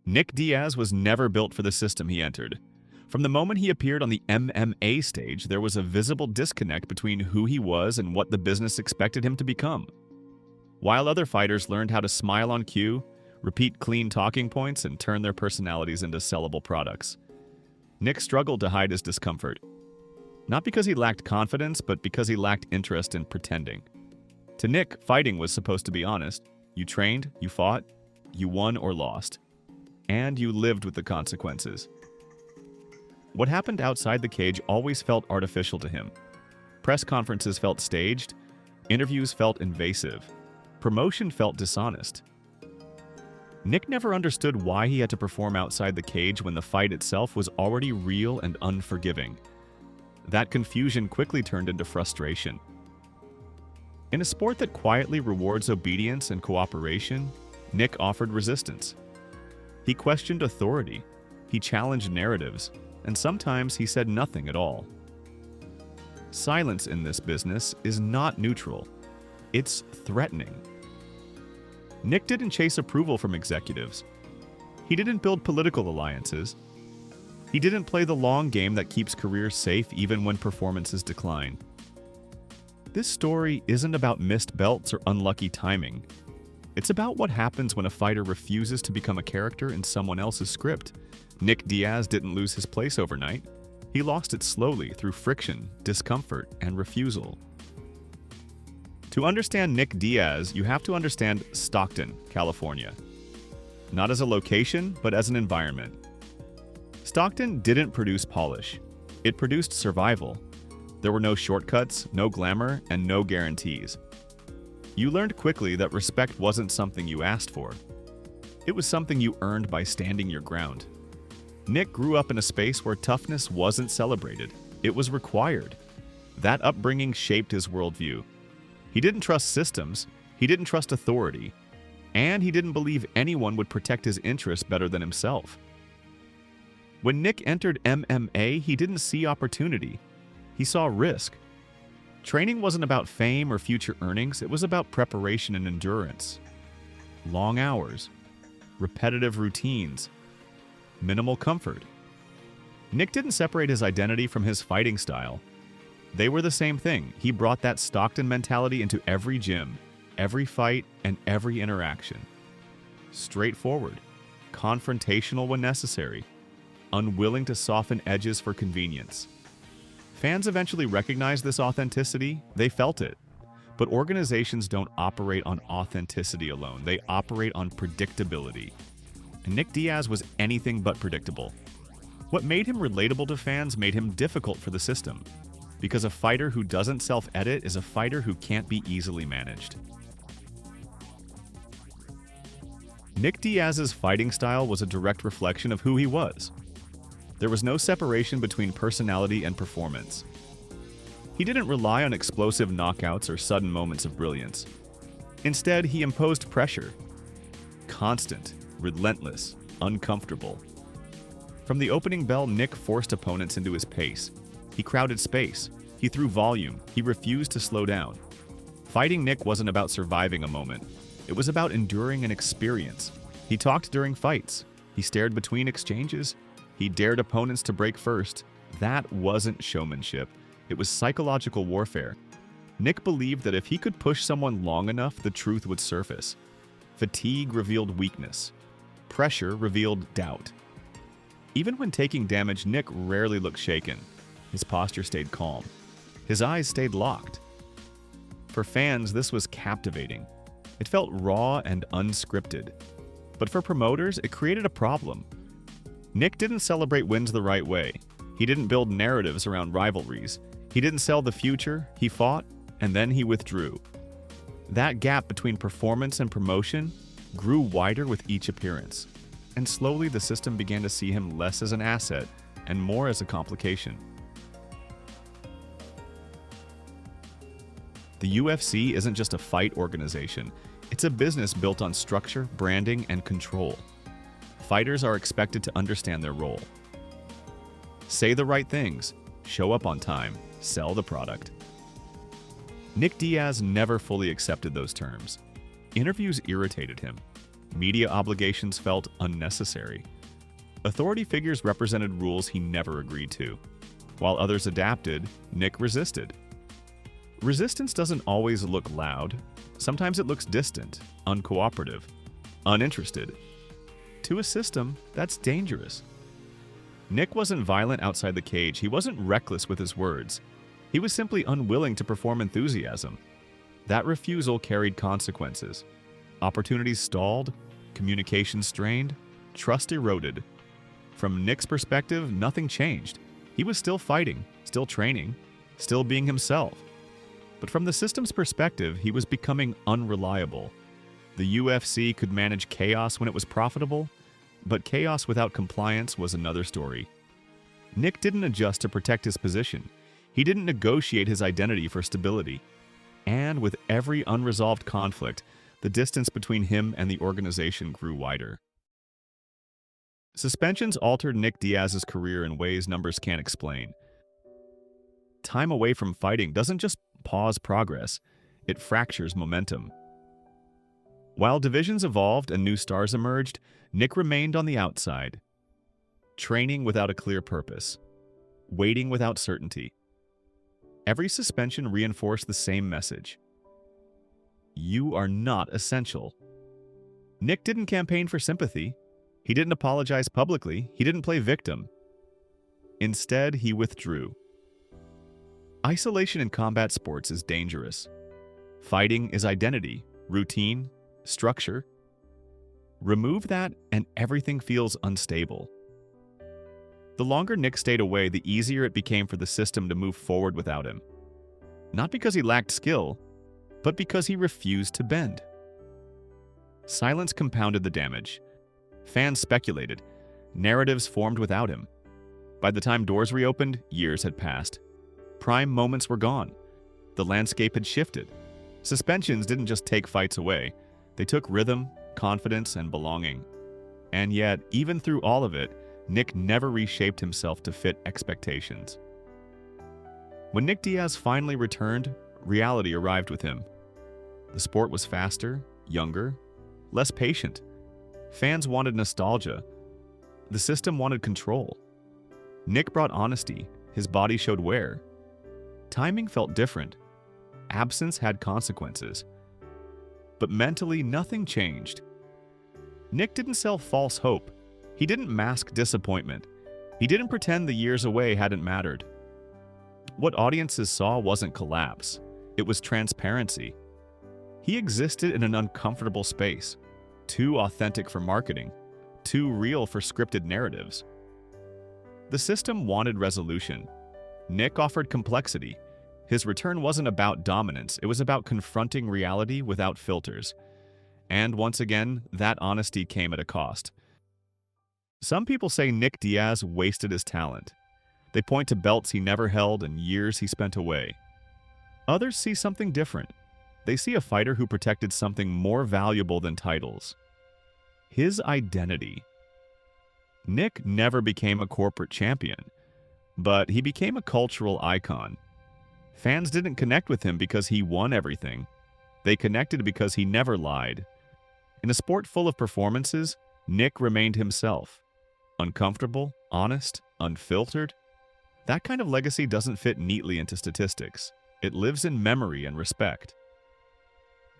Nick Diaz was never built for the system he entered. From the moment he appeared on the MMA stage, there was a visible disconnect between who he was and what the business expected him to become. While other fighters learned how to smile on cue, repeat clean talking points, and turn their personalities into sellable products, Nick struggled to hide his discomfort. Not because he lacked confidence, but because he lacked interest in pretending. To Nick, fighting was supposed to be honest. You trained, you fought, you won or lost, and you lived with the consequences. What happened outside the cage always felt artificial to him. Press conferences felt staged, interviews felt invasive, promotion felt dishonest. Nick never understood why he had to perform outside the cage when the fight itself was already real and unforgiving. That confusion quickly turned into frustration. In a sport that quietly rewards obedience and cooperation, Nick offered resistance. He questioned authority, he challenged narratives, and sometimes he said nothing at all. Silence in this business is not neutral, it's threatening. Nick didn't chase approval from executives. He didn't build political alliances. He didn't play the long game that keeps careers safe even when performances decline. This story isn't about missed belts or unlucky timing. It's about what happens when a fighter refuses to become a character in someone else's script. Nick Diaz didn't lose his place overnight. He lost it slowly through friction, discomfort, and refusal. To understand Nick Diaz, you have to understand Stockton, California. Not as a location, but as an environment. Stockton didn't produce polish. It produced survival. There were no shortcuts, no glamour, and no guarantees. You learned quickly that respect wasn't something you asked for. It was something you earned by standing your ground. Nick grew up in a space where toughness wasn't celebrated. It was required. That upbringing shaped his worldview. He didn't trust systems, he didn't trust authority, and he didn't believe anyone would protect his interests better than himself. When Nick entered MMA, he didn't see opportunity. He saw risk. Training wasn't about fame or future earnings, it was about preparation and endurance. Long hours, repetitive routines, minimal comfort. Nick didn't separate his identity from his fighting style. They were the same thing. He brought that Stockton mentality into every gym, every fight, and every interaction. Straightforward, confrontational when necessary, unwilling to soften edges for convenience. Fans eventually recognized this authenticity. They felt it. But organizations don't operate on authenticity alone. They operate on predictability. And Nick Diaz was anything but predictable. What made him relatable to fans made him difficult for the system. Because a fighter who doesn't self-edit is a fighter who can't be easily managed. Nick Diaz's fighting style was a direct reflection of who he was. There was no separation between personality and performance. He didn't rely on explosive knockouts or sudden moments of brilliance. Instead, he imposed pressure. Constant, relentless, uncomfortable. From the opening bell, Nick forced opponents into his pace. He crowded space. He threw volume. He refused to slow down. Fighting Nick wasn't about surviving a moment. It was about enduring an experience. He talked during fights. He stared between exchanges. He dared opponents to break first. That wasn't showmanship. It was psychological warfare. Nick believed that if he could push someone long enough, the truth would surface. Fatigue revealed weakness. Pressure revealed doubt. Even when taking damage, Nick rarely looked shaken. His posture stayed calm. His eyes stayed locked. For fans, this was captivating. It felt raw and unscripted. But for promoters, it created a problem. Nick didn't celebrate wins the right way. He didn't build narratives around rivalries. He didn't sell the future. He fought, and then he withdrew. That gap between performance and promotion grew wider with each appearance. And slowly the system began to see him less as an asset and more as a complication. The UFC isn't just a fight organization. It's a business built on structure, branding, and control. Fighters are expected to understand their role. Say the right things, show up on time, sell the product. Nick Diaz never fully accepted those terms. Interviews irritated him. Media obligations felt unnecessary. Authority figures represented rules he never agreed to. While others adapted, Nick resisted. Resistance doesn't always look loud. Sometimes it looks distant, uncooperative, uninterested. To a system, that's dangerous. Nick wasn't violent outside the cage. He wasn't reckless with his words. He was simply unwilling to perform enthusiasm. That refusal carried consequences. Opportunities stalled, communication strained, trust eroded. From Nick's perspective, nothing changed. He was still fighting, still training, still being himself. But from the system's perspective, he was becoming unreliable. The UFC could manage chaos when it was profitable, but chaos without compliance was another story. Nick didn't adjust to protect his position. He didn't negotiate his identity for stability. And with every unresolved conflict, the distance between him and the organization grew wider. Suspensions altered Nick Diaz's career in ways numbers can't explain. Time away from fighting doesn't just pause progress, it fractures momentum. While divisions evolved and new stars emerged, Nick remained on the outside, training without a clear purpose, waiting without certainty. Every suspension reinforced the same message. You are not essential. Nick didn't campaign for sympathy. He didn't apologize publicly. He didn't play victim. Instead, he withdrew. Isolation in combat sports is dangerous. Fighting is identity, routine, structure. Remove that and everything feels unstable. The longer Nick stayed away, the easier it became for the system to move forward without him. Not because he lacked skill, but because he refused to bend. Silence compounded the damage. Fans speculated. Narratives formed without him. By the time doors reopened, years had passed. Prime moments were gone. The landscape had shifted. Suspensions didn't just take fights away. They took rhythm, confidence, and belonging. And yet, even through all of it, Nick never reshaped himself to fit expectations. When Nick Diaz finally returned, reality arrived with him. The sport was faster, younger, less patient. Fans wanted nostalgia. The system wanted control. Nick brought honesty. His body showed wear. Timing felt different. Absence had consequences. But mentally, nothing changed. Nick didn't sell false hope. He didn't mask disappointment. He didn't pretend the years away hadn't mattered. What audiences saw wasn't collapse. It was transparency. He existed in an uncomfortable space, too authentic for marketing, too real for scripted narratives. The system wanted resolution. Nick offered complexity. His return wasn't about dominance, it was about confronting reality without filters. And once again, that honesty came at a cost. Some people say Nick Diaz wasted his talent. They point to belts he never held and years he spent away. Others see something different. They see a fighter who protected something more valuable than titles. His identity. Nick never became a corporate champion, but he became a cultural icon. Fans didn't connect with him because he won everything. They connected because he never lied. In a sport full of performances, Nick remained himself. Uncomfortable, honest, unfiltered. That kind of legacy doesn't fit neatly into statistics. It lives in memory and respect.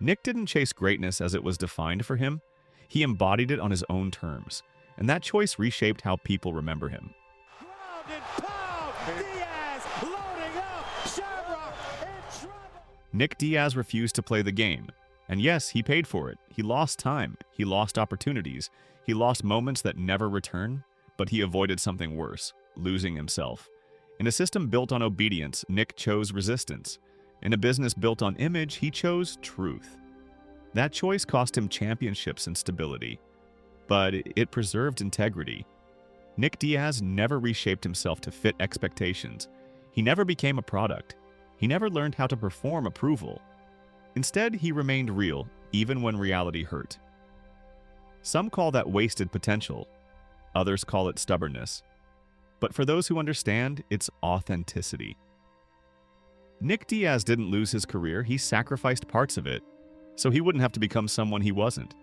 Nick didn't chase greatness as it was defined for him. He embodied it on his own terms, and that choice reshaped how people remember him. Ground and pound! Diaz loading up! Shamrock in trouble! Nick Diaz refused to play the game. And yes, he paid for it. He lost time. He lost opportunities. He lost moments that never return, but he avoided something worse, losing himself. In a system built on obedience, Nick chose resistance. In a business built on image, he chose truth. That choice cost him championships and stability, but it preserved integrity. Nick Diaz never reshaped himself to fit expectations. He never became a product. He never learned how to perform approval. Instead, he remained real, even when reality hurt. Some call that wasted potential. Others call it stubbornness. But for those who understand, it's authenticity. Nick Diaz didn't lose his career, he sacrificed parts of it, so he wouldn't have to become someone he wasn't.